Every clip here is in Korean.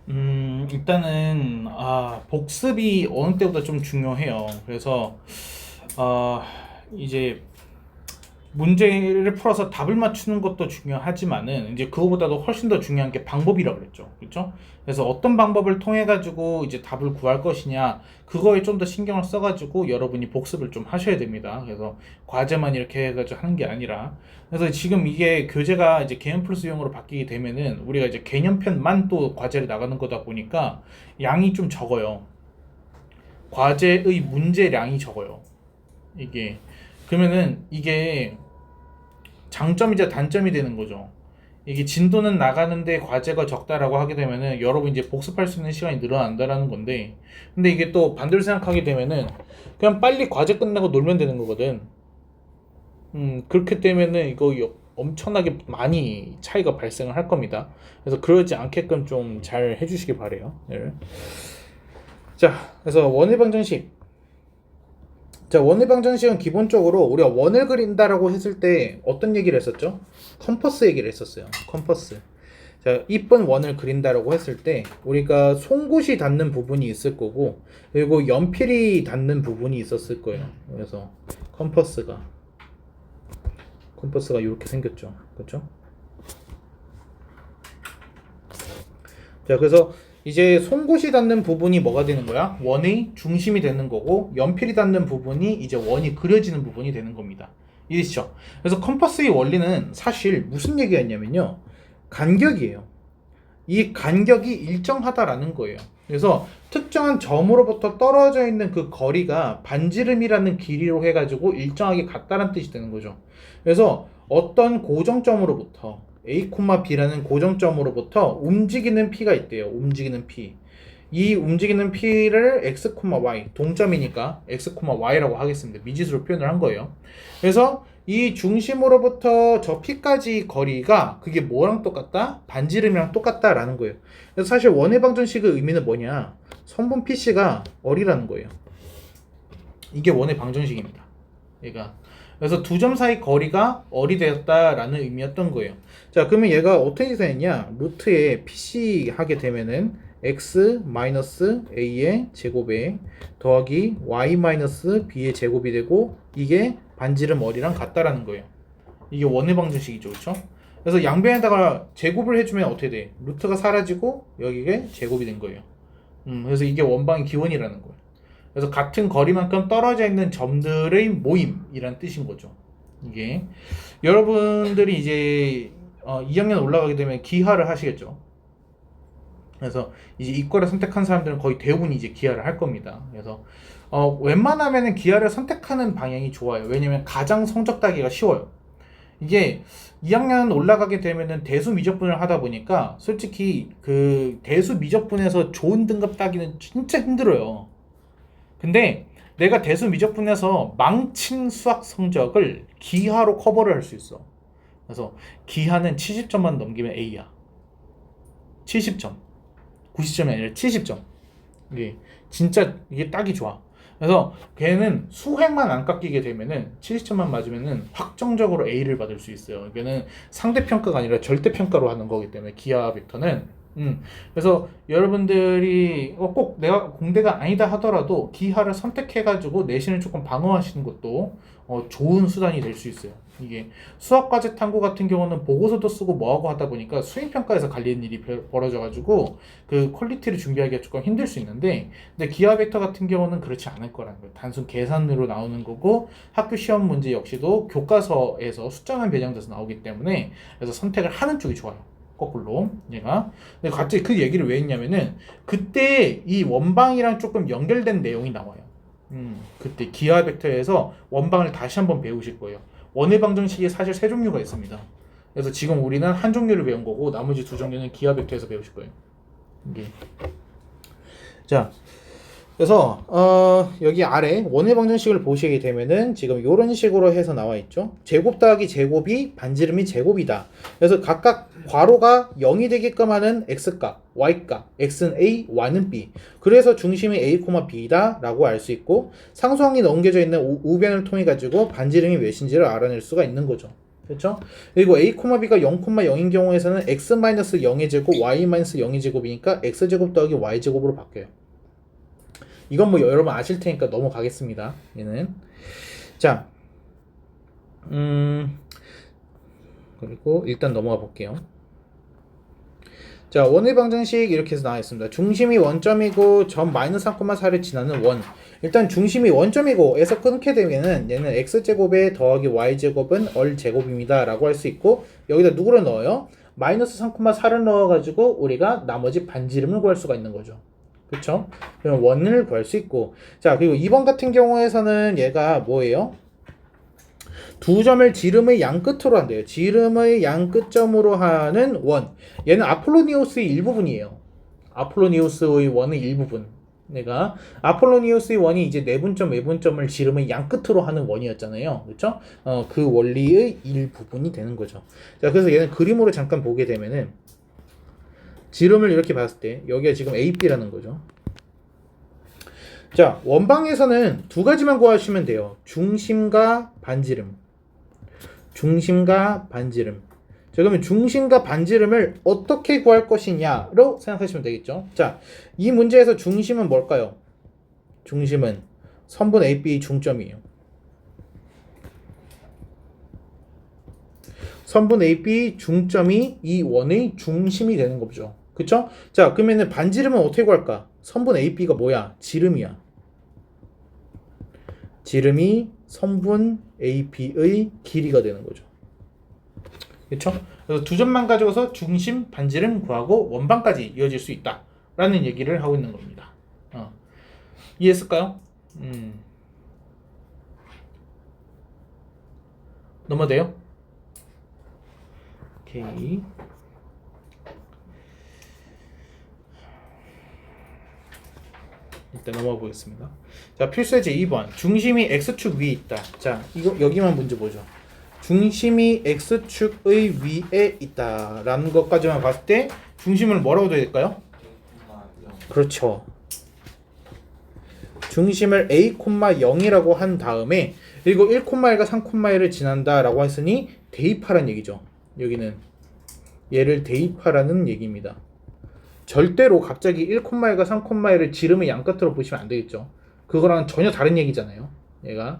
일단은 복습이 어느 때보다 좀 중요해요. 그래서 아, 이제 문제를 풀어서 답을 맞추는 것도 중요하지만은 이제 그거보다도 훨씬 더 중요한 게 방법이라고 그랬죠. 그렇죠? 그래서 어떤 방법을 통해 가지고 이제 답을 구할 것이냐 그거에 좀 더 신경을 써 가지고 여러분이 복습을 좀 하셔야 됩니다. 그래서 과제만 이렇게 해 가지고 하는 게 아니라 그래서 지금 이게 교재가 이제 개념 플러스용으로 바뀌게 되면은 우리가 이제 개념편만 또 과제를 나가는 거다 보니까 양이 좀 적어요. 과제의 문제량이 적어요. 이게 그러면은 이게 장점이자 단점이 되는 거죠. 이게 진도는 나가는데 과제가 적다라고 하게 되면은 여러분 이제 복습할 수 있는 시간이 늘어난다라는 건데, 근데 이게 또 반대로 생각하게 되면은 그냥 빨리 과제 끝나고 놀면 되는 거거든. 그렇게 되면은 이거 엄청나게 많이 차이가 발생을 할 겁니다. 그래서 그러지 않게끔 좀 잘 해주시기 바래요. 네. 자, 그래서 원의 방정식. 자, 원의 방정식은 기본적으로 우리가 원을 그린다라고 했을 때 어떤 얘기를 했었죠? 컴퍼스 얘기를 했었어요. 컴퍼스. 자, 이쁜 원을 그린다라고 했을 때 우리가 송곳이 닿는 부분이 있을 거고 그리고 연필이 닿는 부분이 있었을 거예요. 그래서 컴퍼스가 이렇게 생겼죠. 그렇죠? 자, 그래서 이제 송곳이 닿는 부분이 뭐가 되는 거야? 원의 중심이 되는 거고 연필이 닿는 부분이 이제 원이 그려지는 부분이 되는 겁니다. 이해되시죠? 그래서 컴퍼스의 원리는 사실 무슨 얘기였냐면요. 간격이에요. 이 간격이 일정하다라는 거예요. 그래서 특정한 점으로부터 떨어져 있는 그 거리가 반지름이라는 길이로 해가지고 일정하게 같다는 뜻이 되는 거죠. 그래서 어떤 고정점으로부터 A, B라는 고정점으로부터 움직이는 P가 있대요. 움직이는 P. 이 움직이는 P를 X, Y 동점이니까 X, Y라고 하겠습니다. 미지수로 표현을 한 거예요. 그래서 이 중심으로부터 저 P까지 거리가 그게 뭐랑 똑같다? 반지름이랑 똑같다라는 거예요. 그래서 사실 원의 방정식의 의미는 뭐냐? 선분 PC가 어리라는 거예요. 이게 원의 방정식입니다. 얘가. 그래서 두 점 사이 거리가 어리 되었다라는 의미였던 거예요. 자, 그러면 얘가 어떻게 되느냐? 루트에 PC 하게 되면은 x-a의 제곱에 더하기 y-b의 제곱이 되고 이게 반지름 어리랑 같다라는 거예요. 이게 원의 방정식이죠. 그렇죠? 그래서 양변에다가 제곱을 해주면 어떻게 돼? 루트가 사라지고 여기에 제곱이 된 거예요. 그래서 이게 원방의 기원이라는 거예요. 그래서 같은 거리만큼 떨어져 있는 점들의 모임이란 뜻인 거죠. 이게 여러분들이 이제 2학년 올라가게 되면 기하를 하시겠죠. 그래서 이제 이과를 선택한 사람들은 거의 대부분 이제 기하를 할 겁니다. 그래서 웬만하면은 기하를 선택하는 방향이 좋아요. 왜냐면 가장 성적 따기가 쉬워요. 이게 2학년 올라가게 되면은 대수 미적분을 하다 보니까 솔직히 그 대수 미적분에서 좋은 등급 따기는 진짜 힘들어요. 근데 내가 대수 미적분에서 망친 수학 성적을 기하로 커버를 할 수 있어. 그래서 기하는 70점만 넘기면 A야. 70점. 90점이 아니라 70점. 이게 진짜 이게 딱이 좋아. 그래서 걔는 수행만 안 깎이게 되면은 70점만 맞으면은 확정적으로 A를 받을 수 있어요. 이거는 상대평가가 아니라 절대평가로 하는 거기 때문에 기하 벡터는 그래서 여러분들이 꼭 내가 공대가 아니다 하더라도 기하를 선택해가지고 내신을 조금 방어하시는 것도 좋은 수단이 될 수 있어요. 이게 수학과제 탐구 같은 경우는 보고서도 쓰고 뭐하고 하다 보니까 수행평가에서 갈리는 일이 벌어져가지고 그 퀄리티를 준비하기가 조금 힘들 수 있는데 근데 기하 벡터 같은 경우는 그렇지 않을 거라는 거예요. 단순 계산으로 나오는 거고 학교 시험 문제 역시도 교과서에서 숫자만 배정돼서 나오기 때문에 그래서 선택을 하는 쪽이 좋아요. 거꾸로 얘가. 근데 갑자기 그 얘기를 왜 했냐면은 그때 이 원방이랑 조금 연결된 내용이 나와요. 그때 기하 벡터에서 원방을 다시 한번 배우실 거예요. 원의 방정식이 사실 세 종류가 있습니다. 그래서 지금 우리는 한 종류를 배운 거고 나머지 두 종류는 기하 벡터에서 배우실 거예요. 이게. 자, 그래서 여기 아래 원의 방정식을 보시게 되면은 지금 이런 식으로 해서 나와 있죠. 제곱 더하기 제곱이 반지름이 제곱이다. 그래서 각각 괄호가 0이 되게끔 하는 x값, y값, x는 a, y는 b. 그래서 중심이 a, b다 라고 알 수 있고 상수항이 넘겨져 있는 우변을 통해 가지고 반지름이 몇인지를 알아낼 수가 있는 거죠. 그렇죠? 그리고 a, b가 0, 0인 경우에서는 x-0의 제곱, y-0의 제곱이니까 x제곱 더하기 y제곱으로 바뀌어요. 이건 뭐 여러분 아실 테니까 넘어가겠습니다. 얘는 자, 그리고 일단 넘어가 볼게요. 자, 원의 방정식 이렇게 해서 나와 있습니다. 중심이 원점이고 점 마이너스 3,4를 지나는 원. 일단 중심이 원점이고 에서 끊게 되면은 얘는 x제곱에 더하기 y제곱은 얼제곱입니다 라고 할 수 있고, 여기다 누구를 넣어요? 마이너스 3,4를 넣어가지고 우리가 나머지 반지름을 구할 수가 있는 거죠. 그쵸? 그럼 원을 구할 수 있고, 자, 그리고 2번 같은 경우에서는 얘가 뭐예요? 두 점을 지름의 양 끝으로 한대요. 지름의 양 끝점으로 하는 원. 얘는 아폴로니우스의 일부분이에요. 아폴로니우스의 원의 일부분. 내가 아폴로니우스의 원이 이제 내분점, 외분점을 지름의 양 끝으로 하는 원이었잖아요. 그렇죠? 그 원리의 일부분이 되는 거죠. 자, 그래서 얘는 그림으로 잠깐 보게 되면은 지름을 이렇게 봤을 때 여기가 지금 AB라는 거죠. 자, 원방에서는 두 가지만 구하시면 돼요. 중심과 반지름. 중심과 반지름. 자, 그러면 중심과 반지름을 어떻게 구할 것이냐로 생각하시면 되겠죠. 자, 이 문제에서 중심은 뭘까요? 중심은 선분 AB 중점이에요. 선분 AB 중점이 이 원의 중심이 되는 거죠. 그쵸? 자, 그러면은 반지름은 어떻게 구할까? 선분 AB가 뭐야? 지름이야. 지름이 선분 AB의 길이가 되는 거죠. 그렇죠? 그래서 두 점만 가져가서 중심, 반지름 구하고 원방까지 이어질 수 있다라는 얘기를 하고 있는 겁니다. 이해했을까요? 넘어돼요? 오케이. 일단 넘어가 보겠습니다. 자, 필수예제 2번. 중심이 x축 위에 있다. 자, 이거 여기만 문제 보죠. 중심이 x축의 위에 있다 라는 것까지만 봤을 때 중심을 뭐라고 돼야 될까요? 그렇죠. 중심을 a,0이라고 한 다음에 그리고 1,1과 3,1을 지난다 라고 했으니 대입하라는 얘기죠. 여기는 얘를 대입하라는 얘기입니다. 절대로 갑자기 1,1과 3,1을 지름의 양끝으로 보시면 안 되겠죠. 그거랑 전혀 다른 얘기잖아요. 얘가.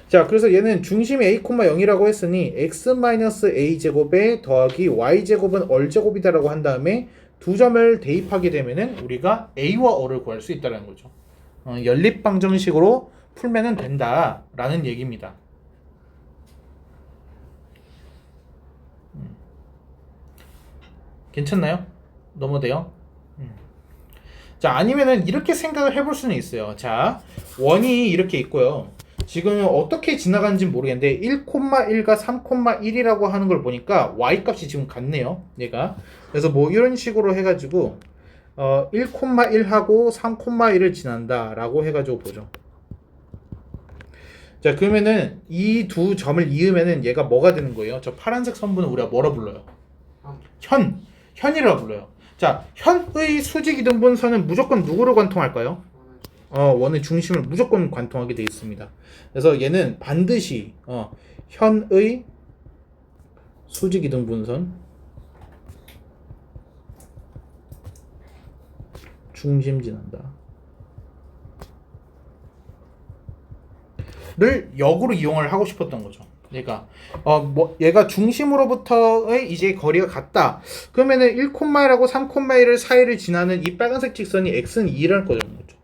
자, 그래서 얘는 중심이 a,0이라고 했으니 x-a제곱에 더하기 y제곱은 얼제곱이다라고 한 다음에 두 점을 대입하게 되면은 우리가 a와 어를 구할 수 있다는 거죠. 연립방정식으로 풀면은 된다라는 얘기입니다. 괜찮나요? 넘어돼요? 자, 아니면은 이렇게 생각을 해볼 수는 있어요. 자, 원이 이렇게 있고요. 지금 어떻게 지나가는지 모르겠는데 1,1과 3,1이라고 하는 걸 보니까 y 값이 지금 같네요. 얘가. 그래서 뭐 이런 식으로 해가지고 1,1하고 3,1을 지난다 라고 해가지고 보죠. 자, 그러면은 이 두 점을 이으면은 얘가 뭐가 되는 거예요? 저 파란색 선분은 우리가 뭐라 불러요? 현이라 불러요. 자, 현의 수직이등분선은 무조건 누구를 관통할까요? 원의 중심을 무조건 관통하게 되어 있습니다. 그래서 얘는 반드시 현의 수직이등분선 중심 지난다 를 역으로 이용을 하고 싶었던 거죠. 얘가 얘가 중심으로부터의 이제 거리가 같다. 그러면은 1,1하고 3,1을 사이를 지나는 이 빨간색 직선이 x는 2라는 거죠.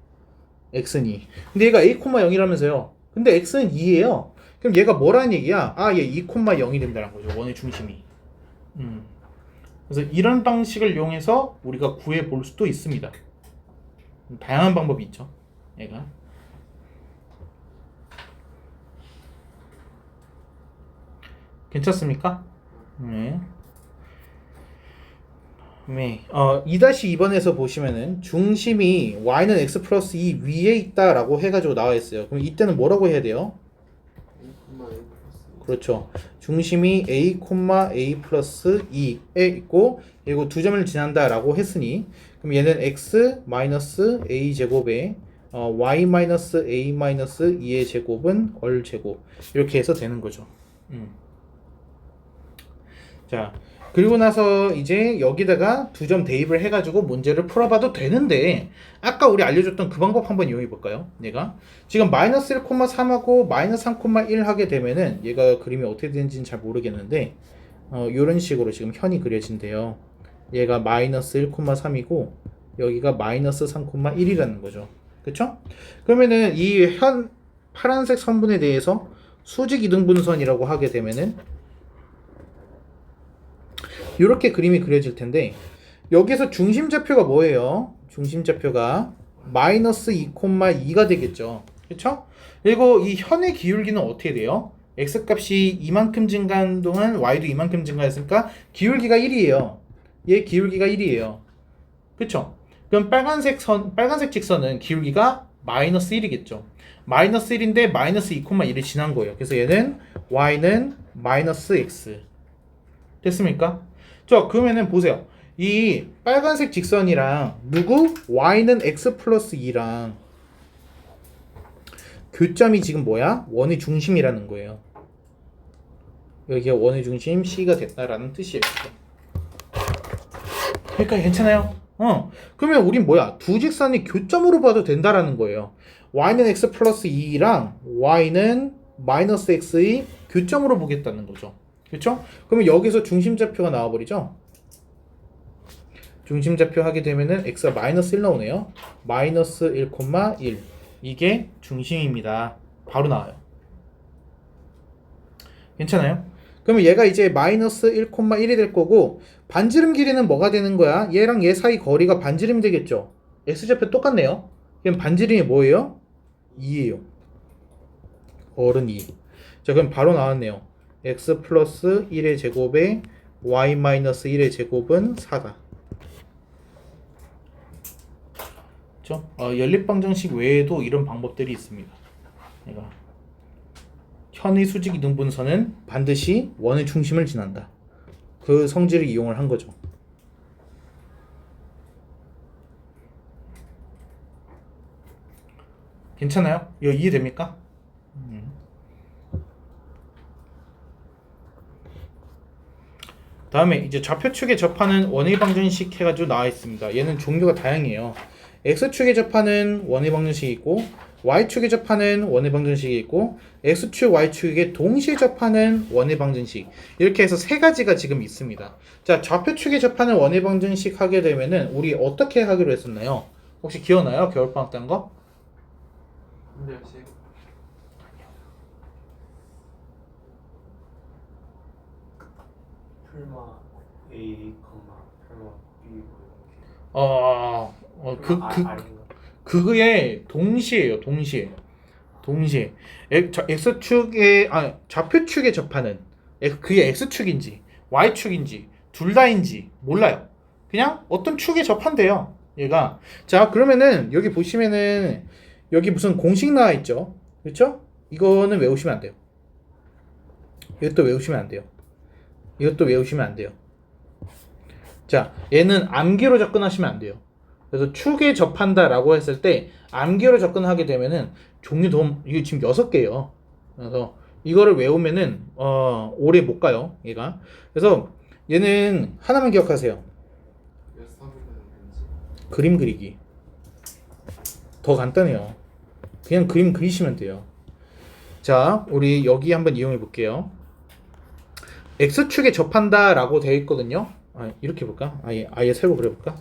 x는 2. 근데 얘가 a,0이라면서요. 근데 x는 2예요. 그럼 얘가 뭐라는 얘기야? 얘 2,0이 된다는 거죠. 원의 중심이. 그래서 이런 방식을 이용해서 우리가 구해 볼 수도 있습니다. 다양한 방법이 있죠. 얘가. 괜찮습니까? 네. 2-2번에서 보시면은 중심이 y는 x 플러스 2 위에 있다라고 해가지고 나와 있어요. 그럼 이때는 뭐라고 해야 돼요? 그렇죠. 중심이 a, a 플러스 2에 있고 그리고 두 점을 지난다라고 했으니 그럼 얘는 x 마이너스 a 제곱에 y 마이너스 a 마이너스 2의 제곱은 얼 제곱 이렇게 해서 되는 거죠. 자, 그리고 나서 이제 여기다가 두 점 대입을 해가지고 문제를 풀어봐도 되는데 아까 우리 알려줬던 그 방법 한번 이용해 볼까요? 얘가 지금 마이너스 1,3하고 마이너스 3,1 하게 되면은 얘가 그림이 어떻게 되는지는 잘 모르겠는데 이런 식으로 지금 현이 그려진대요. 얘가 마이너스 1,3이고 여기가 마이너스 3,1이라는 거죠. 그쵸? 그러면은 이 현 파란색 선분에 대해서 수직 이등분선이라고 하게 되면은 이렇게 그림이 그려질 텐데 여기서 중심좌표가 뭐예요? 중심좌표가 마이너스 2,2가 되겠죠. 그쵸? 그리고 이 현의 기울기는 어떻게 돼요? x값이 이만큼 증가한 동안 y도 이만큼 증가했으니까 기울기가 1이에요. 얘 기울기가 1이에요. 그쵸? 그럼 빨간색 직선은 기울기가 마이너스 1이겠죠. 마이너스 1인데 마이너스 2,1을 지난 거예요. 그래서 얘는 y는 마이너스 x. 됐습니까? 자, 그러면은 보세요. 이 빨간색 직선이랑 누구? y는 x 플러스 2랑 교점이 지금 뭐야? 원의 중심이라는 거예요. 여기가 원의 중심 C가 됐다라는 뜻이에요. 그러니까 괜찮아요? 그러면 우린 뭐야? 두 직선이 교점으로 봐도 된다라는 거예요. y는 x 플러스 2랑 y는 마이너스 x의 교점으로 보겠다는 거죠. 그렇죠? 그러면 여기서 중심좌표가 나와버리죠? 중심좌표 하게 되면은 x가 마이너스 1 나오네요. 마이너스 1,1 이게 중심입니다. 바로 나와요. 괜찮아요? 그러면 얘가 이제 마이너스 1,1이 될 거고 반지름 길이는 뭐가 되는 거야? 얘랑 얘 사이 거리가 반지름 되겠죠? x좌표 똑같네요. 그럼 반지름이 뭐예요? 2예요. 어른 2. 자, 그럼 바로 나왔네요. x 플러스 1의 제곱에 y 마이너스 1의 제곱은 4다. 그렇죠? 연립방정식 외에도 이런 방법들이 있습니다. 내가 현의 수직 이등분선은 반드시 원의 중심을 지난다. 그 성질을 이용을 한 거죠. 괜찮아요? 이거 이해됩니까? 다음에 이제 좌표축에 접하는 원의 방정식 해가지고 나와 있습니다. 얘는 종류가 다양해요. x축에 접하는 원의 방정식이 있고 y축에 접하는 원의 방정식이 있고 x축, y축에 동시에 접하는 원의 방정식 이렇게 해서 세 가지가 지금 있습니다. 자, 좌표축에 접하는 원의 방정식 하게 되면은 우리 어떻게 하기로 했었나요? 혹시 기억나요? 겨울방학 때 한 거? 네, 씨. 풀마 A, 풀마 B 뭐 이렇게. 그거에 동시에요. 동시에 x축에 좌표축에 접하는 그게 x축인지 y축인지 둘 다인지 몰라요. 그냥 어떤 축에 접한대요. 얘가. 자, 그러면은 여기 보시면은 여기 무슨 공식 나와 있죠? 그렇죠? 이거는 외우시면 안 돼요. 이것도 외우시면 안 돼요. 이것도 외우시면 안 돼요. 자, 얘는 암기로 접근하시면 안 돼요. 그래서 축에 접한다라고 했을 때 암기로 접근하게 되면은 종류도 이게 지금 6개예요. 그래서 이거를 외우면은 오래 못 가요, 얘가. 그래서 얘는 하나만 기억하세요. 그림 그리기. 더 간단해요. 그냥 그림 그리시면 돼요. 자, 우리 여기 한번 이용해 볼게요. x축에 접한다라고 되어 있거든요. 이렇게 볼까? 아예 새로 그려볼까?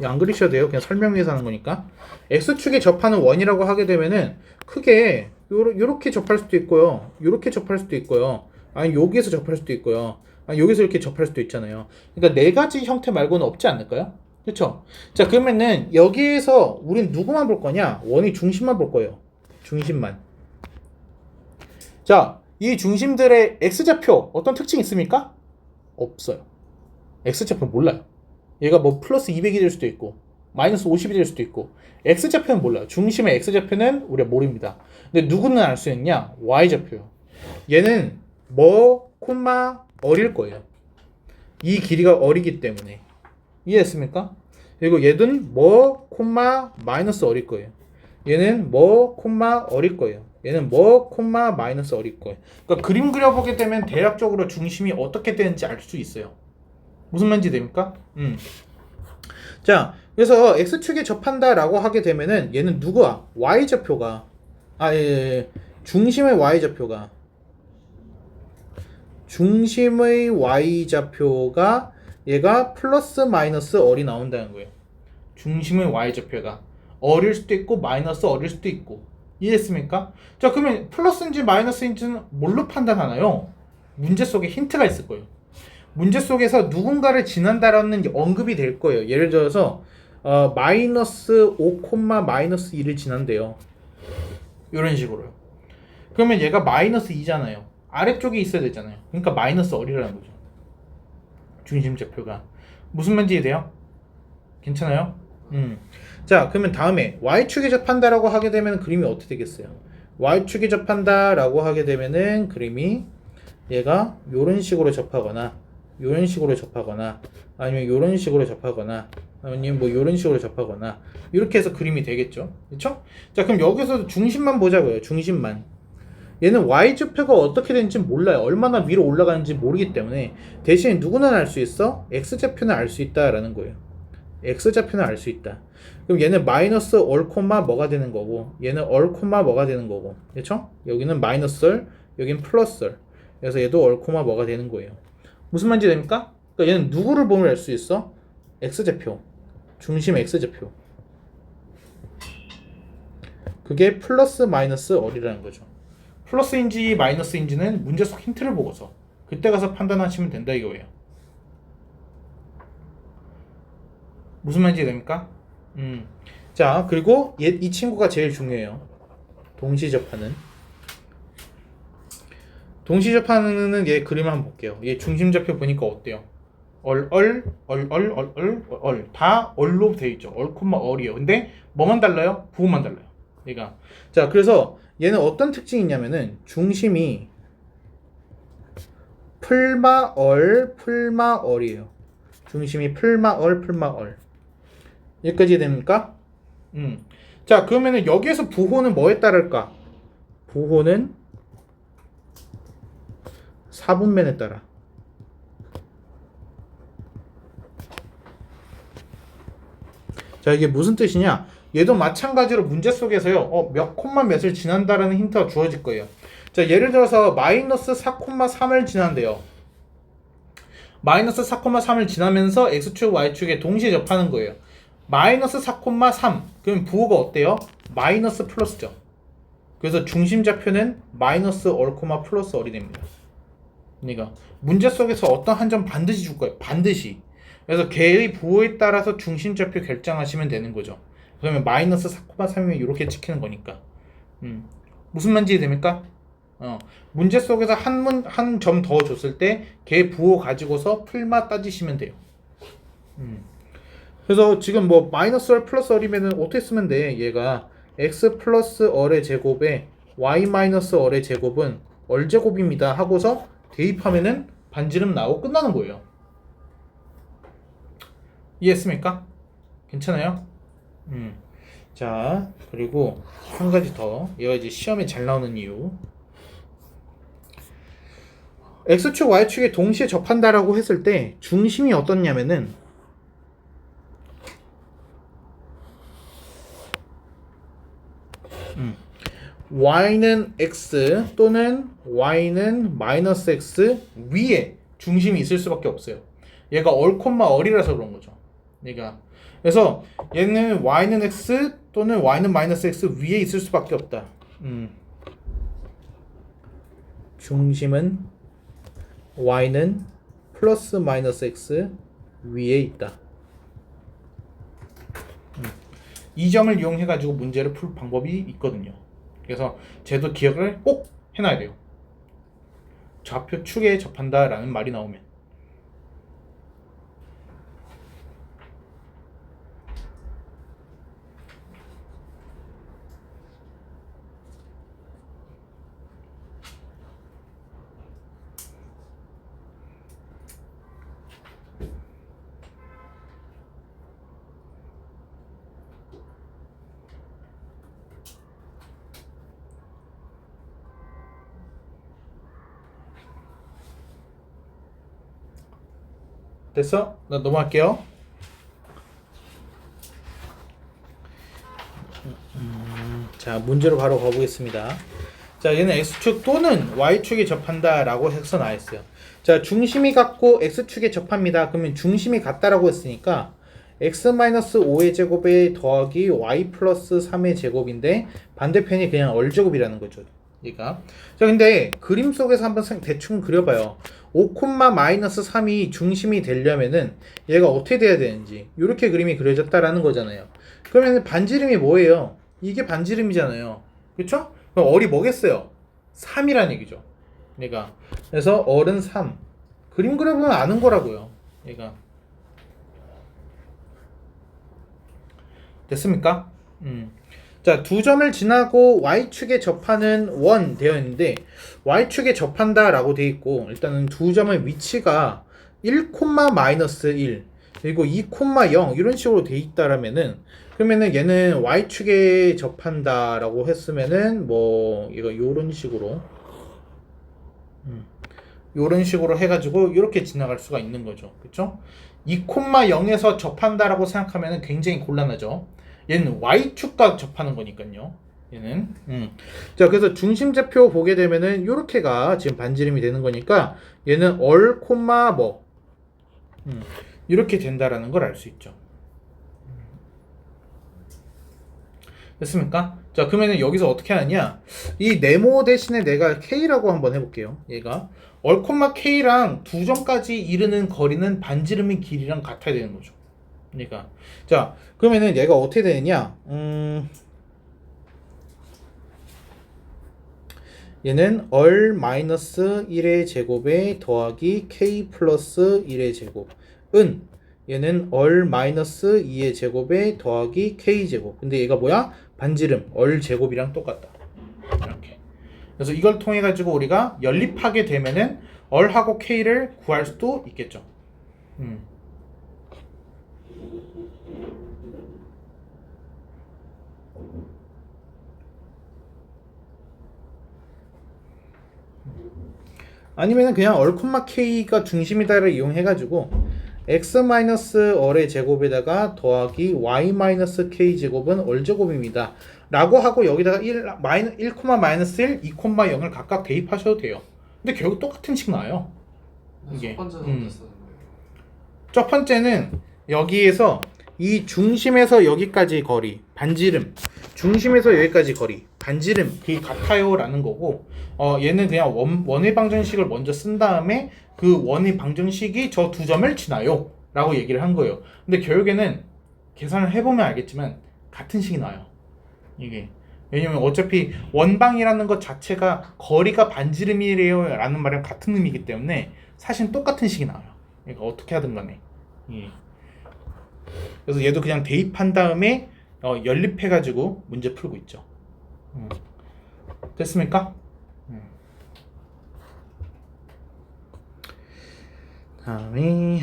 안 그리셔도 돼요. 그냥 설명 위해서 하는 거니까. x축에 접하는 원이라고 하게 되면은 크게 요렇게 접할 수도 있고요. 요렇게 접할 수도 있고요. 아니 여기에서 접할 수도 있고요. 아니 여기서 이렇게 접할 수도 있잖아요. 그러니까 네 가지 형태 말고는 없지 않을까요? 그렇죠? 자, 그러면은 여기에서 우린 누구만 볼 거냐? 원의 중심만 볼 거예요. 중심만. 자, 이 중심들의 x좌표 어떤 특징이 있습니까? 없어요. x좌표 몰라요. 얘가 뭐 플러스 200이 될 수도 있고 마이너스 50이 될 수도 있고 x좌표는 몰라요. 중심의 x좌표는 우리가 모릅니다. 근데 누구는 알 수 있냐? y좌표요. 얘는 뭐 콤마 어릴 거예요. 이 길이가 어리기 때문에. 이해했습니까? 그리고 얘는 뭐 콤마 마이너스 어릴 거예요. 얘는 뭐 콤마 어릴 거예요. 얘는 뭐 콤마 마이너스 어릴 거예요. 그러니까 그림 그려보게 되면 대략적으로 중심이 어떻게 되는지 알 수 있어요. 무슨 말인지 됩니까? 자, 그래서 x축에 접한다라고 하게 되면은 얘는 누구야? y좌표가 중심의 y좌표가 얘가 플러스 마이너스 어리 나온다는 거예요. 중심의 y좌표가 어릴 수도 있고 마이너스 어릴 수도 있고. 이해했습니까? 자, 그러면 플러스인지 마이너스인지는 뭘로 판단하나요? 문제 속에 힌트가 있을 거예요. 문제 속에서 누군가를 지난다라는 언급이 될 거예요. 예를 들어서 마이너스 5, 마이너스 2를 지난대요. 이런 식으로요. 그러면 얘가 마이너스 2잖아요. 아래쪽에 있어야 되잖아요. 그러니까 마이너스 어리라는 거죠. 중심좌표가. 무슨 말인지 이해돼요? 괜찮아요? 자, 그러면 다음에 y축에 접한다라고 하게 되면 그림이 어떻게 되겠어요? y축에 접한다라고 하게 되면은 그림이 얘가 요런 식으로 접하거나 요런 식으로 접하거나 아니면 요런 식으로 접하거나 아니면 뭐 요런 식으로 접하거나 이렇게 해서 그림이 되겠죠. 그렇죠? 자, 그럼 여기서 중심만 보자고요. 중심만. 얘는 y좌표가 어떻게 되는지 몰라요. 얼마나 위로 올라가는지 모르기 때문에 대신 누구나 알 수 있어? x좌표는 알 수 있다라는 거예요. x좌표는 알 수 있다. 그럼 얘는 마이너스 얼 콤마 뭐가 되는 거고 얘는 얼 콤마 뭐가 되는 거고 그렇죠? 여기는 마이너스 얼 여긴 플러스 얼 그래서 얘도 얼 콤마 뭐가 되는 거예요. 무슨 말인지 됩니까? 그러니까 얘는 누구를 보면 알 수 있어? x좌표 중심 x좌표 그게 플러스 마이너스 얼이라는 거죠. 플러스인지 마이너스인지는 문제 속 힌트를 보고서 그때 가서 판단하시면 된다 이거예요. 무슨 말인지 됩니까? 자, 그리고 이 친구가 제일 중요해요. 동시접하는. 동시접하는 얘 그림을 한번 볼게요. 얘 중심좌표 보니까 어때요? 다 얼로 되어 있죠. 얼 콤마 얼이에요. 근데 뭐만 달라요? 부호만 달라요. 얘가. 자, 그래서 얘는 어떤 특징이 있냐면은 중심이 풀마 얼이에요. 중심이 풀마 얼. 여기까지 됩니까? 자, 그러면은 여기에서 부호는 뭐에 따를까? 부호는 4분면에 따라. 자, 이게 무슨 뜻이냐? 얘도 마찬가지로 문제 속에서요. 몇 콤마 몇을 지난다라는 힌트가 주어질 거예요. 자, 예를 들어서 마이너스 4,3을 지난대요. 마이너스 4,3을 지나면서 x축, y축에 동시에 접하는 거예요. 마이너스 4,3 그럼 부호가 어때요? 마이너스 플러스죠. 그래서 중심좌표는 마이너스 얼 콤마 플러스 얼이 됩니다. 그러니까 문제 속에서 어떤 한 점 반드시 줄 거예요. 반드시. 그래서 걔의 부호에 따라서 중심좌표 결정하시면 되는 거죠. 그러면 마이너스 4,3이면 이렇게 찍히는 거니까. 무슨 말인지 됩니까? 문제 속에서 한 점 더 줬을 때 걔 부호 가지고서 풀마 따지시면 돼요. 그래서 지금 뭐 마이너스 얼 플러스 얼이면은 어떻게 쓰면 돼? 얘가 x 플러스 얼의 제곱에 y 마이너스 얼의 제곱은 얼 제곱입니다 하고서 대입하면은 반지름 나오고 끝나는 거예요. 이해했습니까? 괜찮아요? 자, 그리고 한 가지 더. 얘가 이제 시험에 잘 나오는 이유. x축, y축에 동시에 접한다라고 했을 때 중심이 어떻냐면은 y는 x 또는 y는 마이너스 x 위에 중심이 있을 수밖에 없어요. 얘가 얼 콤마 얼이라서 그런 거죠. 얘가 그래서 얘는 y는 x 또는 y는 마이너스 x 위에 있을 수밖에 없다. 중심은 y는 플러스 마이너스 x 위에 있다. 이 점을 이용해 가지고 문제를 풀 방법이 있거든요. 그래서 쟤도 기억을 꼭 해놔야 돼요. 좌표 축에 접한다라는 말이 나오면. 됐어? 나 넘어갈게요. 자, 문제로 바로 가보겠습니다. 자, 얘는 x축 또는 y축에 접한다 라고 해서 나와있어요. 자, 중심이 같고 x축에 접합니다. 그러면 중심이 같다라고 했으니까 x-5의 제곱에 더하기 y 플러스 3의 제곱인데 반대편이 그냥 얼제곱이라는 거죠. 얘가. 자, 근데 그림 속에서 한번 대충 그려봐요. 5,-3이 중심이 되려면은 얘가 어떻게 돼야 되는지 이렇게 그림이 그려졌다라는 거잖아요. 그러면 반지름이 뭐예요? 이게 반지름이잖아요. 그쵸? 그럼 얼이 뭐겠어요? 3이라는 얘기죠. 얘가. 그래서 얼은 3. 그림 그려보면 아는 거라고요. 얘가. 됐습니까? 자, 두 점을 지나고 y축에 접하는 원 되어 있는데 y축에 접한다 라고 되어 있고 일단은 두 점의 위치가 1,-1 그리고 2,0 이런 식으로 되어 있다라면은 그러면은 얘는 y축에 접한다 라고 했으면은 뭐 이거 요런 식으로 요런 식으로 해가지고 이렇게 지나갈 수가 있는 거죠. 그쵸? 2,0에서 접한다라고 생각하면 굉장히 곤란하죠. 얘는 y축과 접하는 거니까요. 얘는 자, 그래서 중심좌표 보게 되면은 요렇게가 지금 반지름이 되는 거니까 얘는 얼 콤마 뭐 이렇게 된다라는 걸 알 수 있죠. 됐습니까? 자, 그러면은 여기서 어떻게 하느냐? 이 네모 대신에 내가 K라고 한번 해볼게요. 얘가 얼 콤마 K랑 두 점까지 이르는 거리는 반지름의 길이랑 같아야 되는 거죠. 그러니까 자, 그러면은 얘가 어떻게 되느냐? 얘는 얼 마이너스 1의 제곱에 더하기 K 플러스 1의 제곱은 얘는 얼 마이너스 2의 제곱에 더하기 K 제곱. 근데 얘가 뭐야? 반지름 얼 제곱이랑 똑같다. 이렇게. 그래서 이걸 통해 가지고 우리가 연립하게 되면은 얼하고 K를 구할 수도 있겠죠. 아니면 그냥 얼 콤마 K가 중심이다를 이용해가지고 x-얼의 제곱에다가 더하기 y-k 제곱은 얼 제곱입니다 라고 하고 여기다가 1, 1,-1, 2,0을 각각 대입하셔도 돼요. 근데 결국 똑같은 식 나와요. 이게. 첫 번째는 어땠었는 거예요? 첫 번째는 여기에서 이 중심에서 여기까지 거리 반지름, 중심에서 여기까지 거리 반지름 그게 같아요 라는 거고, 얘는 그냥 원의 방정식을 먼저 쓴 다음에 그 원의 방정식이 저 두 점을 지나요 라고 얘기를 한 거예요. 근데 결국에는 계산을 해보면 알겠지만 같은 식이 나와요. 이게 왜냐면 어차피 원방이라는 것 자체가 거리가 반지름이래요 라는 말이랑 같은 의미이기 때문에 사실 똑같은 식이 나와요. 그러니까 어떻게 하든 간에. 예. 그래서 얘도 그냥 대입한 다음에 연립해가지고 문제 풀고 있죠. 됐습니까? 다음에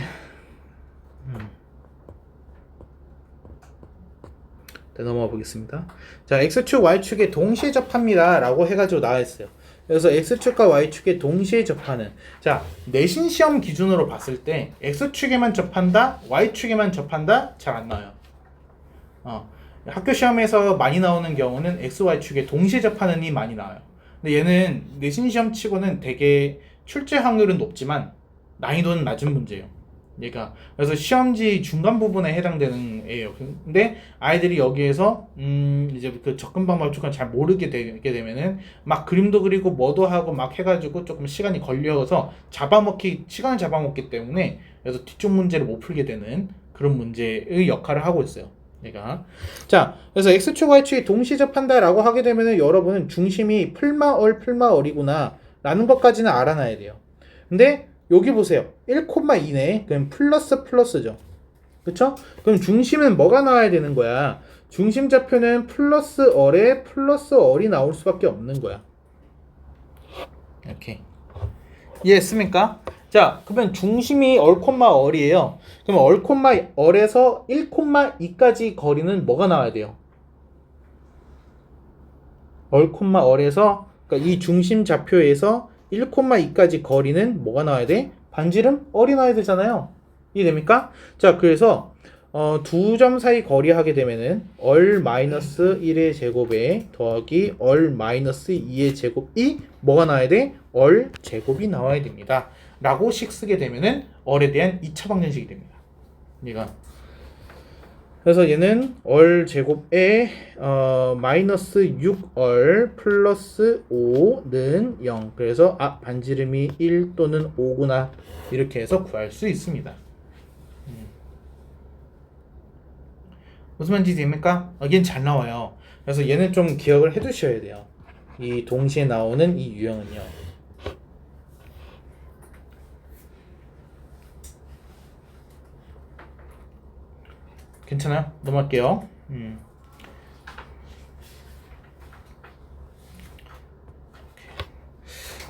넘어가 보겠습니다. 자, x축, y축에 동시에 접합니다 라고 해가지고 나와있어요. 그래서 x축과 y축에 동시에 접하는, 자, 내신 시험 기준으로 봤을 때 x축에만 접한다, y축에만 접한다 잘 안 나와요. 학교 시험에서 많이 나오는 경우는 x, y축에 동시에 접하는이 많이 나와요. 근데 얘는 내신 시험 치고는 되게 출제 확률은 높지만 난이도는 낮은 문제예요. 얘가 그래서 시험지 중간 부분에 해당되는 애예요. 근데 아이들이 여기에서 이제 그 접근 방법을 조금 잘 모르게 되게 되면은 막 그림도 그리고 뭐도 하고 막 해가지고 조금 시간이 걸려서 시간을 잡아먹기 때문에 그래서 뒤쪽 문제를 못 풀게 되는 그런 문제의 역할을 하고 있어요. 얘가. 자, 그래서 x축, y축이 동시에 접한다라고 하게 되면은 여러분은 중심이 풀마얼이구나 라는 것까지는 알아놔야 돼요. 근데 여기 보세요. 1,2네. 그럼 플러스죠. 그쵸? 그럼 중심은 뭐가 나와야 되는 거야? 중심 좌표는 플러스 얼에 플러스 얼이 나올 수밖에 없는 거야. 이렇게. 이해했습니까? 자, 그러면 중심이 얼, 얼이에요. 그럼 얼, 얼에서 1,2까지 거리는 뭐가 나와야 돼요? 얼, 얼에서, 그러니까 이 중심 좌표에서 1,2까지 거리는 뭐가 나와야 돼? 반지름? 얼이 나와야 되잖아요. 이해됩니까? 자, 그래서 두 점 사이 거리하게 되면은 얼 마이너스 1의 제곱에 더하기 얼 마이너스 2의 제곱이 뭐가 나와야 돼? 얼 제곱이 나와야 됩니다. 라고 식 쓰게 되면은 얼에 대한 2차 방정식이 됩니다. 얘가. 그래서 얘는 얼 제곱에 마이너스 6얼 플러스 5는 0. 그래서 반지름이 1 또는 5구나. 이렇게 해서 구할 수 있습니다. 무슨 말인지 됩니까? 얘는 잘 나와요. 그래서 얘는 좀 기억을 해 두셔야 돼요. 이 동시에 나오는 이 유형은요. 괜찮아요? 넘어갈게요.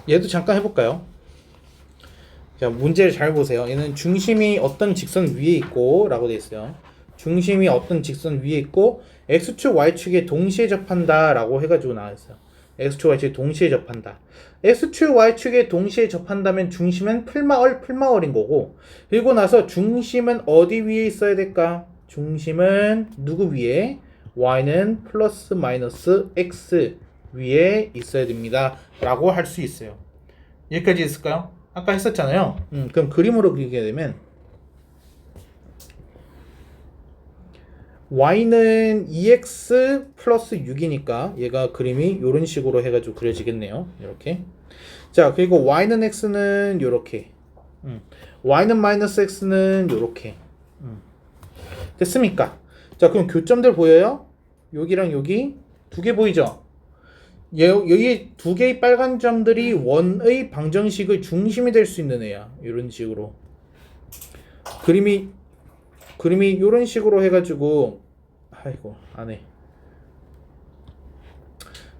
얘도 잠깐 해볼까요? 자, 문제를 잘 보세요. 얘는 중심이 어떤 직선 위에 있고 라고 되어 있어요. 중심이 어떤 직선 위에 있고 x축 y축에 동시에 접한다 라고 해가지고 나와있어요. x축 y축에 동시에 접한다. x축 y축에 동시에 접한다면 중심은 풀마얼인 거고, 그리고 나서 중심은 어디 위에 있어야 될까? 중심은 누구 위에? y는 플러스 마이너스 x 위에 있어야 됩니다 라고 할 수 있어요. 여기까지 있을까요? 아까 했었잖아요. 그럼 그림으로 그리게 되면 y는 2x 플러스 6이니까 얘가 그림이 이런 식으로 해가지고 그려지겠네요. 이렇게. 자, 그리고 y는 x는 이렇게, y는 마이너스 x는 이렇게. 됐습니까? 자, 그럼 교점들 보여요? 여기랑 여기 두 개 보이죠? 여기 두 개의 빨간 점들이 원의 방정식의 중심이 될 수 있는 애야. 이런 식으로 그림이 이런 식으로 해가지고, 아이고 안해.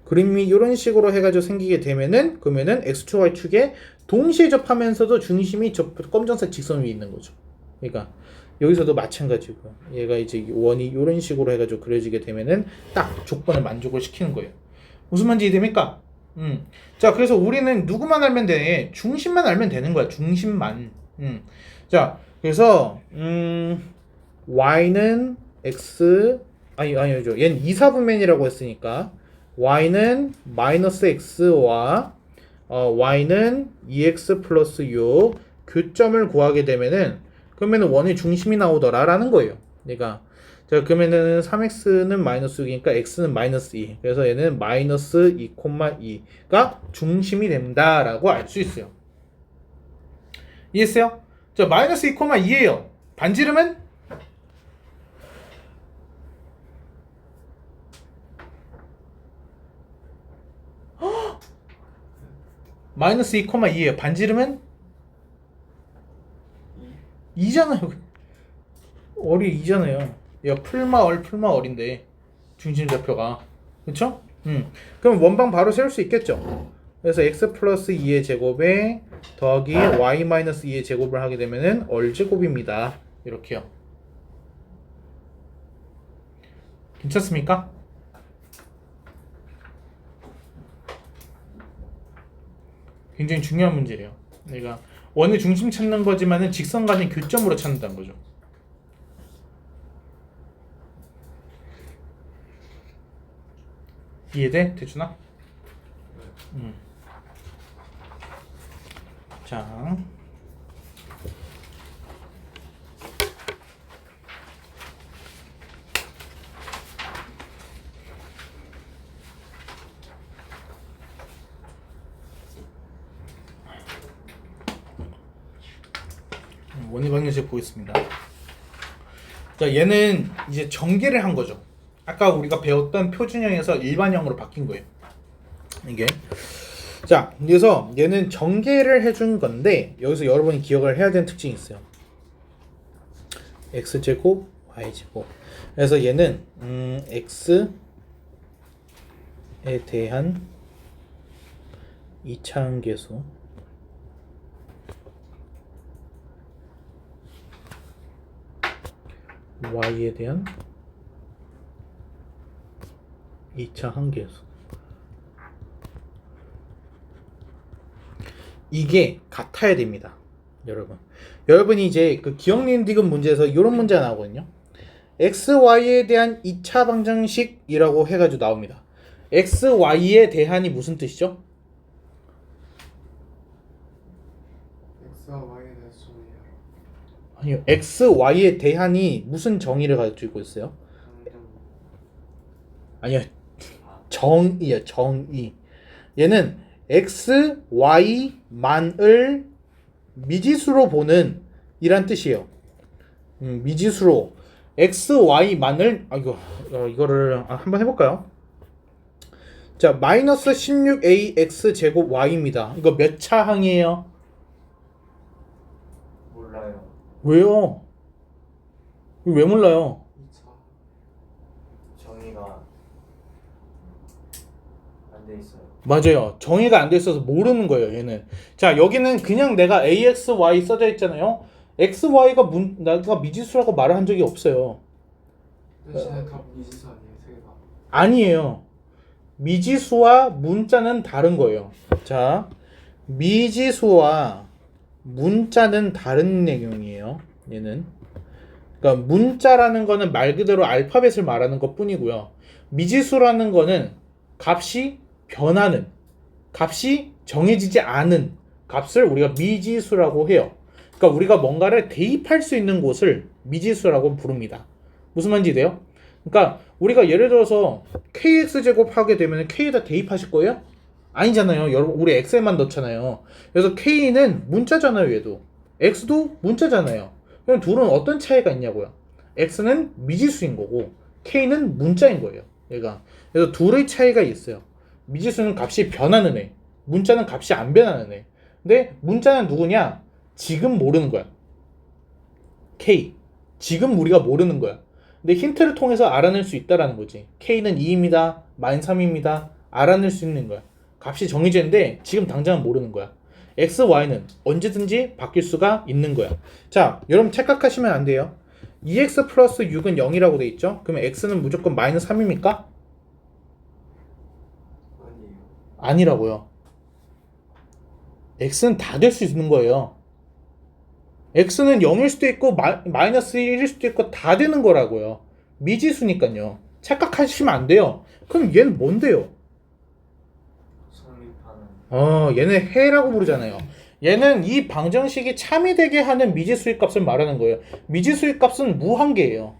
그림이 이런 식으로 해가지고 생기게 되면은, 그러면은 x축 y축에 동시에 접하면서도 중심이 검정색 직선 위에 있는 거죠. 그러니까 여기서도 마찬가지고 얘가 이제 원이 이런 식으로 해가지고 그려지게 되면은 딱 조건을 만족을 시키는 거예요. 무슨 말인지 됩니까? 자, 그래서 우리는 누구만 알면 돼? 중심만 알면 되는 거야. 중심만. 자, 그래서 y는 x, 아니죠. 얘는 이사분면이라고 했으니까 y는 마이너스 x와 y는 2x 플러스 6 교점을 구하게 되면은, 그러면은 원의 중심이 나오더라라는 거예요. 그러니까 자, 그러면은 3x는 마이너스 6이니까 x는 마이너스 2. 그래서 얘는 마이너스 2,2가 중심이 된다라고 알 수 있어요. 이해했어요? 자, 마이너스 2,2예요. 반지름은 마이너스 2,2예요. 반지름은 2잖아요. 얼이 2잖아요. 얘가 풀마얼인데 중심 좌표가, 그쵸? 그럼 원방 바로 세울 수 있겠죠? 그래서 x 플러스 2의 제곱에 더하기 y 마이너스 2의 제곱을 하게 되면은 얼제곱입니다. 이렇게요. 괜찮습니까? 굉장히 중요한 문제예요. 내가 원의 중심 찾는 거지만은 직선 간의 교점으로 찾는다는 거죠. 이해돼? 대준아? 자, 원의 방정식 보겠습니다. 자, 얘는 이제 전개를 한 거죠. 아까 우리가 배웠던 표준형에서 일반형으로 바뀐 거예요. 이게. 자, 그래서 얘는 전개를 해준 건데, 여기서 여러분이 기억을 해야 되는 특징이 있어요. x제곱, y제곱. 그래서 얘는 x에 대한 2차함계수, y에 대한 2차 함계수. 이게 같아야 됩니다. 여러분이 이제 그 기억니은 디귿 문제에서 이런 문제가 나오거든요. xy에 대한 2차 방정식이라고 해가지고 나옵니다. xy에 대한이 무슨 뜻이죠? X와 Y에 대해서 정의해요. 아니요, xy에 대한이 무슨 정의를 가지고 있어요? 아니요, 정의요, 정의. 얘는 x, y만을 미지수로 보는 이란 뜻이에요. 미지수로 x, y만을 이거를 한번 해볼까요? 자, 마이너스 16ax 제곱 y입니다. 이거 몇 차 항이에요? 몰라요. 왜요? 이거 왜 몰라요? 2차 정의가 안 돼 있어요. 맞아요. 정의가 안 돼 있어서 모르는 거예요, 얘는. 자, 여기는 그냥 내가 ax, y 써져 있잖아요. x, y가 내가 미지수라고 말을 한 적이 없어요. 대신에 다 미지수 아니에요, 세 개가. 아니에요. 미지수와 문자는 다른 거예요. 자, 미지수와 문자는 다른 내용이에요. 얘는. 그러니까 문자라는 거는 말 그대로 알파벳을 말하는 것 뿐이고요. 미지수라는 거는 값이 변하는, 값이 정해지지 않은 값을 우리가 미지수라고 해요. 그러니까 우리가 뭔가를 대입할 수 있는 곳을 미지수라고 부릅니다. 무슨 말인지 돼요? 그러니까 우리가 예를 들어서 kx제곱 하게 되면 k에다 대입하실 거예요? 아니잖아요. 여러분, 우리 x에만 넣잖아요. 그래서 k는 문자잖아요, 얘도. x도 문자잖아요. 그럼 둘은 어떤 차이가 있냐고요? x는 미지수인 거고 k는 문자인 거예요, 얘가. 그래서 둘의 차이가 있어요. 미지수는 값이 변하는 애, 문자는 값이 안 변하는 애. 근데 문자는 누구냐? 지금 모르는 거야. k. 지금 우리가 모르는 거야. 근데 힌트를 통해서 알아낼 수 있다라는 거지. k는 2입니다. -3입니다. 알아낼 수 있는 거야. 값이 정해져 있는데 지금 당장은 모르는 거야. x, y는 언제든지 바뀔 수가 있는 거야. 자, 여러분 착각하시면 안 돼요. 2x 플러스 6은 0이라고 돼 있죠? 그러면 x는 무조건 -3입니까? 아니에요. 아니라고요. x는 다 될 수 있는 거예요. x는 0일 수도 있고 -1일 수도 있고 다 되는 거라고요. 미지수니까요. 착각하시면 안 돼요. 그럼 얘는 뭔데요? 성립하는. 얘는 해라고 부르잖아요. 얘는 이 방정식이 참이 되게 하는 미지수의 값을 말하는 거예요. 미지수의 값은 무한계예요.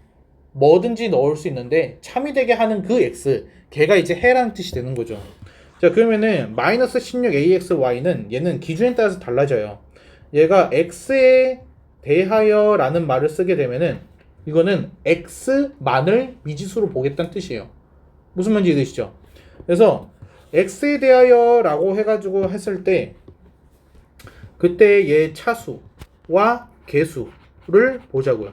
뭐든지 넣을 수 있는데 참이 되게 하는 그 x, 걔가 이제 해라는 뜻이 되는 거죠. 자, 그러면은 마이너스 16axy는 얘는 기준에 따라서 달라져요. 얘가 x에 대하여 라는 말을 쓰게 되면은 이거는 x만을 미지수로 보겠다는 뜻이에요. 무슨 말인지 이해되시죠? 그래서 x에 대하여 라고 해가지고 했을 때 그때 얘 차수와 개수를 보자고요.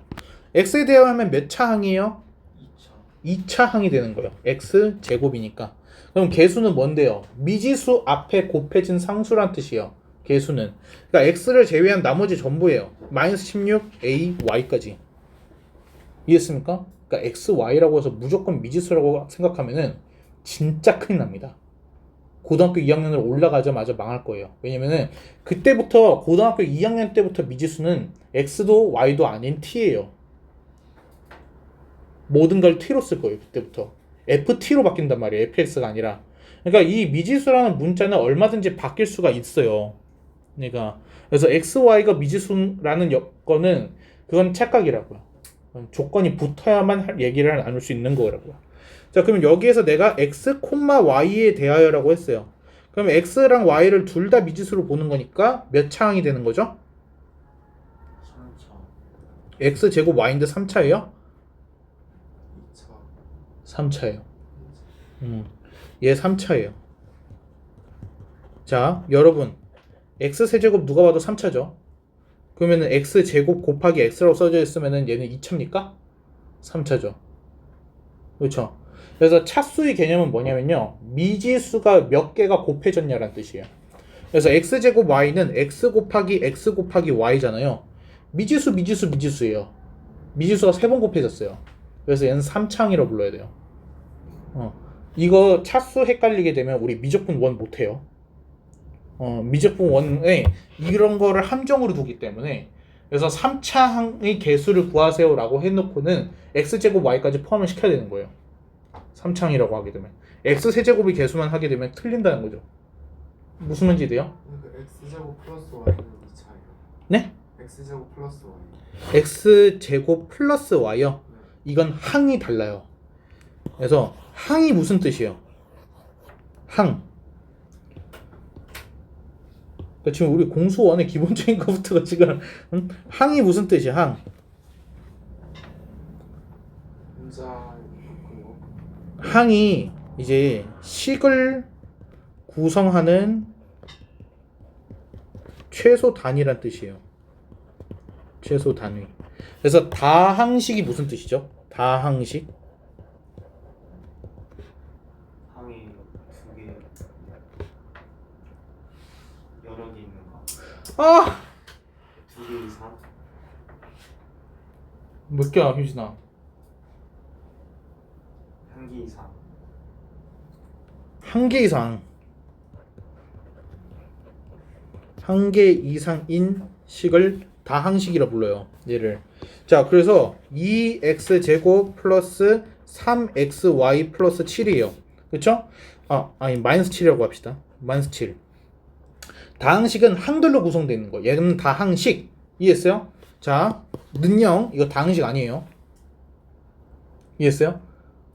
x에 대하여 하면 몇 차 항이에요? 2차. 2차 항이 되는 거예요. x 제곱이니까. 그럼 개수는 뭔데요? 미지수 앞에 곱해진 상수란 뜻이에요. 개수는. 그러니까 x를 제외한 나머지 전부예요. -16a y까지. 이해했습니까? 그러니까 x, y라고 해서 무조건 미지수라고 생각하면은 진짜 큰일 납니다. 고등학교 2학년으로 올라가자마자 망할 거예요. 왜냐면은 그때부터 고등학교 2학년 때부터 미지수는 x도 y도 아닌 t예요. 모든 걸 t로 쓸 거예요. 그때부터. ft로 바뀐단 말이에요. fx가 아니라. 그러니까 이 미지수라는 문자는 얼마든지 바뀔 수가 있어요. 그러니까 그래서 x, y가 미지수라는 여건은 그건 착각이라고요. 조건이 붙어야만 얘기를 나눌 수 있는 거라고요. 자, 그럼 여기에서 내가 x, y에 대하여라고 했어요. 그럼 x랑 y를 둘 다 미지수로 보는 거니까 몇 차항이 되는 거죠? 3차. x 제곱 y인데 3차예요? 2차. 3차예요. 얘 3차예요. 자, 여러분 x 세제곱 누가 봐도 3차죠? 그러면은 x 제곱 곱하기 x라고 써져 있으면은 얘는 2차입니까? 3차죠. 그렇죠? 그래서 차수의 개념은 뭐냐면요, 미지수가 몇 개가 곱해졌냐라는 뜻이에요. 그래서 x 제곱 y는 x 곱하기 y잖아요. 미지수예요. 미지수가 3번 곱해졌어요. 그래서 얘는 3차항이라고 불러야 돼요. 이거 차수 헷갈리게 되면 우리 미적분 1 못해요. 미적분 원에 이런 거를 함정으로 두기 때문에 그래서 3차 항의 개수를 구하세요라고 해놓고는 x제곱 y까지 포함을 시켜야 되는 거예요. 3차 항이라고 하게 되면 x세제곱의 개수만 하게 되면 틀린다는 거죠. 무슨 말인지 돼요? 그러니까 x제곱 플러스 y는 2차예요. 네? x제곱 플러스 y. x제곱 플러스 y요. 네. 이건 항이 달라요. 그래서 항이 무슨 뜻이에요? 항. 그러니까 지금 우리 공수원의 기본적인 것부터가 지금 항이 무슨 뜻이야? 항. 분자 그거. 항이 이제 식을 구성하는 최소 단위란 뜻이에요. 최소 단위. 그래서 다항식이 무슨 뜻이죠? 다항식. 항이 두 개, 여러 개 있는 거. 아! 두 개 이상. 몇 개야, 효진아? 한 개 이상. 한 개 이상. 한 개 이상인 식을 다항식이라 불러요. 얘를. 자, 그래서 2x제곱 플러스 3xy 플러스 7이에요. 그쵸? 아니 마이너스 7이라고 합시다. 마이너스 7. 다항식은 항들로 구성되어 있는 거. 얘는 다항식. 이해했어요? 자, 는영 이거 다항식 아니에요. 이해했어요?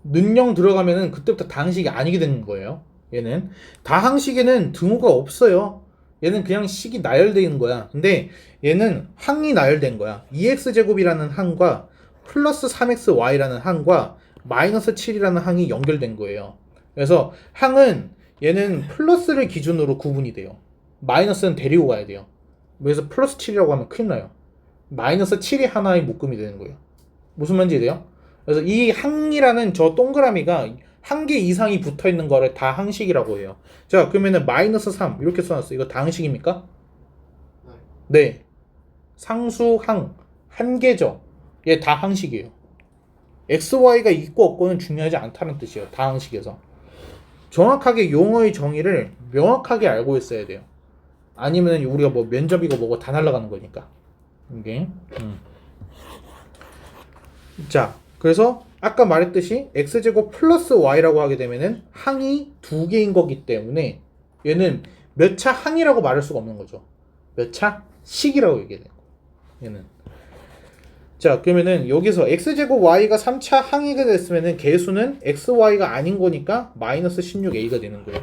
는영 들어가면은 그때부터 다항식이 아니게 되는 거예요. 얘는 다항식에는 등호가 없어요. 얘는 그냥 식이 나열되어 있는 거야. 근데 얘는 항이 나열된 거야. 2x제곱이라는 항과 플러스 3xy라는 항과 마이너스 7이라는 항이 연결된 거예요. 그래서 항은 얘는 플러스를 기준으로 구분이 돼요. 마이너스는 데리고 가야 돼요. 그래서 플러스 7이라고 하면 큰일 나요. 마이너스 7이 하나의 묶음이 되는 거예요. 무슨 말인지 돼요? 그래서 이 항이라는 저 동그라미가 한 개 이상이 붙어 있는 거를 다항식이라고 해요. 자, 그러면은 마이너스 3 이렇게 써놨어. 이거 다항식입니까? 네. 상수항 한 개죠. 얘 다항식이에요. xy가 있고 없고는 중요하지 않다는 뜻이에요. 다항식에서. 정확하게 용어의 정의를 명확하게 알고 있어야 돼요. 아니면 우리가 뭐 면접이고 뭐고 다 날아가는 거니까. 이게. 자, 그래서 아까 말했듯이 x제곱 플러스 y라고 하게 되면은 항이 두 개인 거기 때문에 얘는 몇 차 항이라고 말할 수가 없는 거죠. 몇 차 식이라고 얘기해야 돼요. 얘는. 자, 그러면은 여기서 x제곱 y가 3차 항이가 됐으면은 개수는 xy가 아닌 거니까 마이너스 16a가 되는 거예요.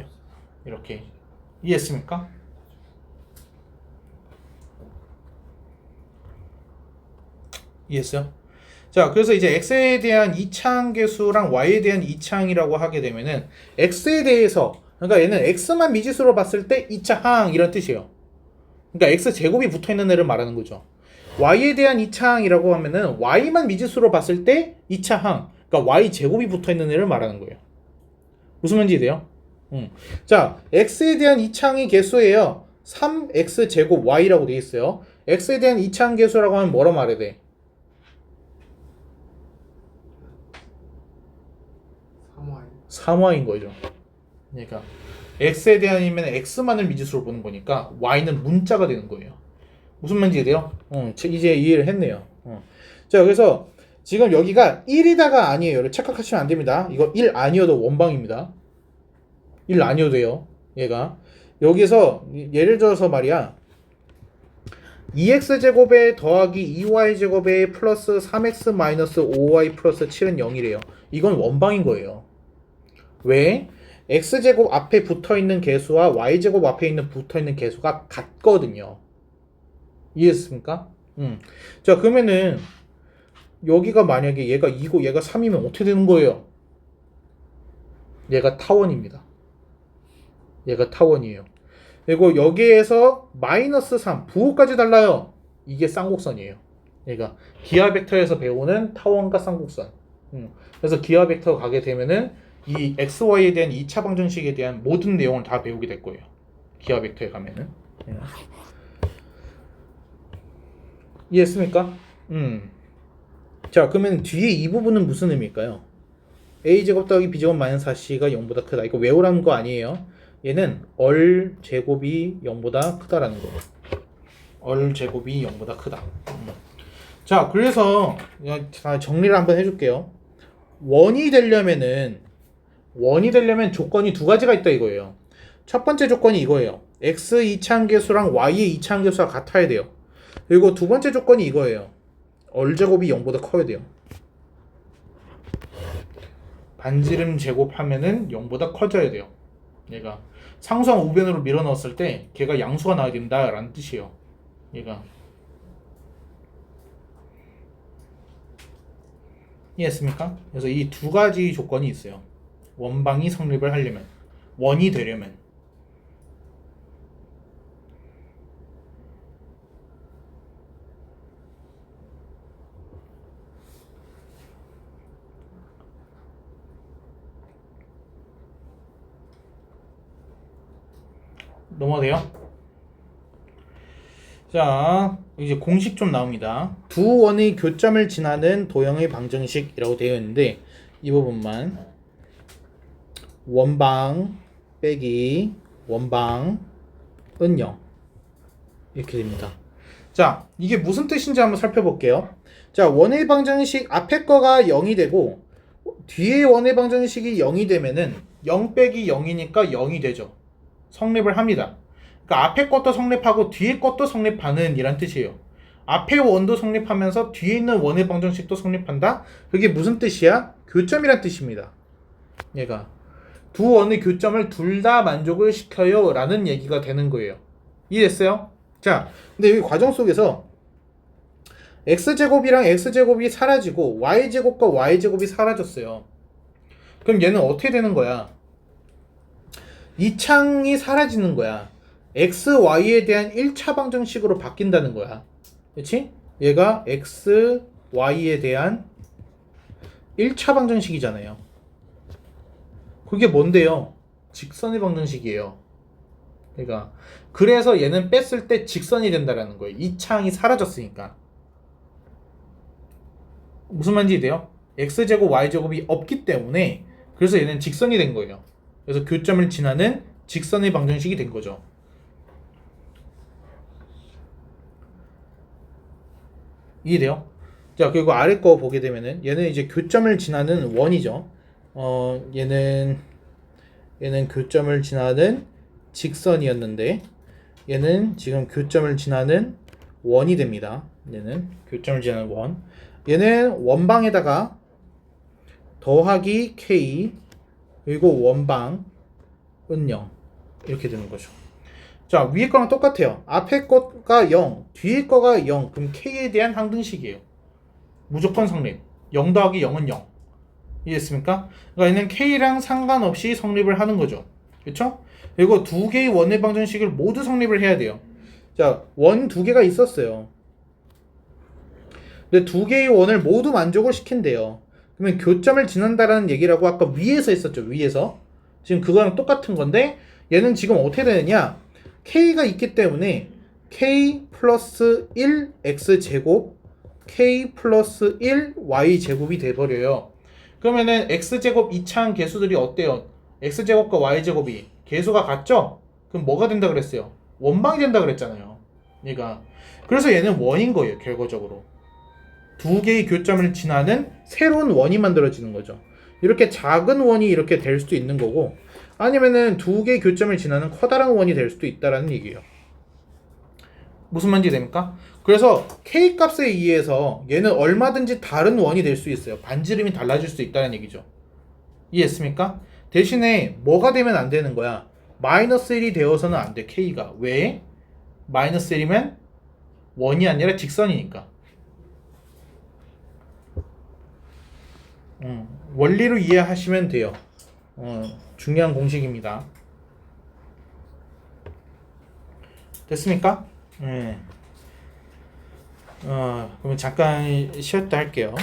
이렇게. 이해했습니까? 이해했어요? 자, 그래서 이제 x에 대한 2차항 계수랑 y에 대한 2차항이라고 하게 되면은 x에 대해서 그러니까 얘는 x만 미지수로 봤을 때 2차항 이런 뜻이에요. 그러니까 x 제곱이 붙어 있는 애를 말하는 거죠. y에 대한 2차항이라고 하면은 y만 미지수로 봤을 때 2차항. 그러니까 y 제곱이 붙어 있는 애를 말하는 거예요. 무슨 말인지 돼요? 자, x에 대한 2차항이 개수예요. 3x 제곱 y라고 돼 있어요. x에 대한 2차항 개수라고 하면 뭐라 말해야 돼? 3y인 거죠. 그러니까 x에 대한이면 x만을 미지수로 보는 거니까 y는 문자가 되는 거예요. 무슨 말인지 돼요? 이제 이해를 했네요. 자, 그래서 지금 여기가 1이다가 아니에요. 착각하시면 안 됩니다. 이거 1 아니어도 원방입니다. 1 아니어도 돼요. 얘가 여기서 예를 들어서 말이야 2x제곱에 더하기 2y제곱에 플러스 3x 마이너스 5y 플러스 7은 0이래요. 이건 원방인 거예요. 왜? x제곱 앞에 붙어있는 개수와 y제곱 앞에 있는 붙어있는 개수가 같거든요. 이해했습니까? 자, 그러면은 여기가 만약에 얘가 2고 얘가 3이면 어떻게 되는 거예요? 얘가 타원입니다. 얘가 타원이에요. 그리고 여기에서 마이너스 3 부호까지 달라요. 이게 쌍곡선이에요. 얘가 기하 벡터에서 배우는 타원과 쌍곡선. 그래서 기하 벡터 가게 되면은 이 xy에 대한 2차 방정식에 대한 모든 내용을 다 배우게 될 거예요. 기하 벡터에 가면은. 이해했습니까? 자, 그러면 뒤에 이 부분은 무슨 의미일까요? a제곱 더하기 b제곱 마이너스 4c가 0보다 크다. 이거 외우라는 거 아니에요. 얘는 얼 제곱이 0보다 크다라는 거예요. 얼 제곱이 0보다 크다. 자, 그래서 자, 정리를 한번 해줄게요. 원이 되려면 조건이 두 가지가 있다 이거예요. 첫 번째 조건이 이거예요. x 이차함계수랑 y의 이차함계수가 같아야 돼요. 그리고 두 번째 조건이 이거예요. 얼제곱이 0보다 커야 돼요. 반지름 제곱하면은 0보다 커져야 돼요. 얘가 상수항 우변으로 밀어넣었을 때 걔가 양수가 나와야 된다라는 뜻이에요. 얘가 이해했습니까? 그래서 이 두 가지 조건이 있어요. 원방이 성립을 하려면, 원이 되려면. 넘어가세요. 자, 이제 공식 좀 나옵니다. 두 원의 교점을 지나는 도형의 방정식이라고 되어 있는데 이 부분만 원방 빼기 원방은 0 이렇게 됩니다. 자, 이게 무슨 뜻인지 한번 살펴볼게요. 자, 원의 방정식 앞에 거가 0이 되고 뒤에 원의 방정식이 0이 되면은 0 빼기 0이니까 0이 되죠. 성립을 합니다. 그러니까 앞에 것도 성립하고 뒤에 것도 성립하는 이란 뜻이에요. 앞에 원도 성립하면서 뒤에 있는 원의 방정식도 성립한다. 그게 무슨 뜻이야? 교점이란 뜻입니다. 얘가 두 원의 교점을 둘 다 만족을 시켜요 라는 얘기가 되는 거예요. 이해됐어요? 자, 근데 여기 과정 속에서 x제곱이랑 x제곱이 사라지고 y제곱과 y제곱이 사라졌어요. 그럼 얘는 어떻게 되는 거야? 이 창이 사라지는 거야. x, y에 대한 1차 방정식으로 바뀐다는 거야. 그렇지? 얘가 x, y에 대한 1차 방정식이잖아요. 그게 뭔데요? 직선의 방정식이에요. 그러니까 그래서 얘는 뺐을 때 직선이 된다라는 거예요. 이 창이 사라졌으니까. 무슨 말인지 돼요? x제곱, y제곱이 없기 때문에 그래서 얘는 직선이 된 거예요. 그래서 교점을 지나는 직선의 방정식이 된 거죠. 이해돼요? 자, 그리고 아래 거 보게 되면은 얘는 이제 교점을 지나는 원이죠. 얘는 교점을 지나는 직선이었는데 얘는 지금 교점을 지나는 원이 됩니다. 얘는 교점을 지나는 원. 얘는 원방에다가 더하기 k 그리고 원방은 0 이렇게 되는 거죠. 자, 위에 거랑 똑같아요. 앞에 거가 0, 뒤에 거가 0. 그럼 k에 대한 항등식이에요. 무조건 성립. 0 더하기 0은 0. 이해했습니까? 그러니까 얘는 k랑 상관없이 성립을 하는 거죠. 그렇죠? 그리고 두 개의 원의 방정식을 모두 성립을 해야 돼요. 자, 원 두 개가 있었어요. 근데 두 개의 원을 모두 만족을 시킨대요. 그러면 교점을 지난다라는 얘기라고 아까 위에서 했었죠. 위에서. 지금 그거랑 똑같은 건데 얘는 지금 어떻게 되느냐? k가 있기 때문에 k 플러스 1 x제곱 k 플러스 1 y제곱이 돼버려요. 그러면은 x제곱 이차한 개수들이 어때요? x제곱과 y제곱이 개수가 같죠? 그럼 뭐가 된다 그랬어요? 원방이 된다 그랬잖아요. 얘가. 그래서 얘는 원인 거예요. 결과적으로. 두 개의 교점을 지나는 새로운 원이 만들어지는 거죠. 이렇게 작은 원이 이렇게 될 수도 있는 거고 아니면은 두 개의 교점을 지나는 커다란 원이 될 수도 있다라는 얘기예요. 무슨 말인지 됩니까? 그래서 k 값에 의해서 얘는 얼마든지 다른 원이 될 수 있어요. 반지름이 달라질 수 있다는 얘기죠. 이해했습니까? 대신에 뭐가 되면 안 되는 거야? 마이너스 1이 되어서는 안 돼. k가. 왜? 마이너스 1이면 원이 아니라 직선이니까. 원리로 이해하시면 돼요. 중요한 공식입니다. 됐습니까? 네. 그러면 잠깐 쉬었다 할게요.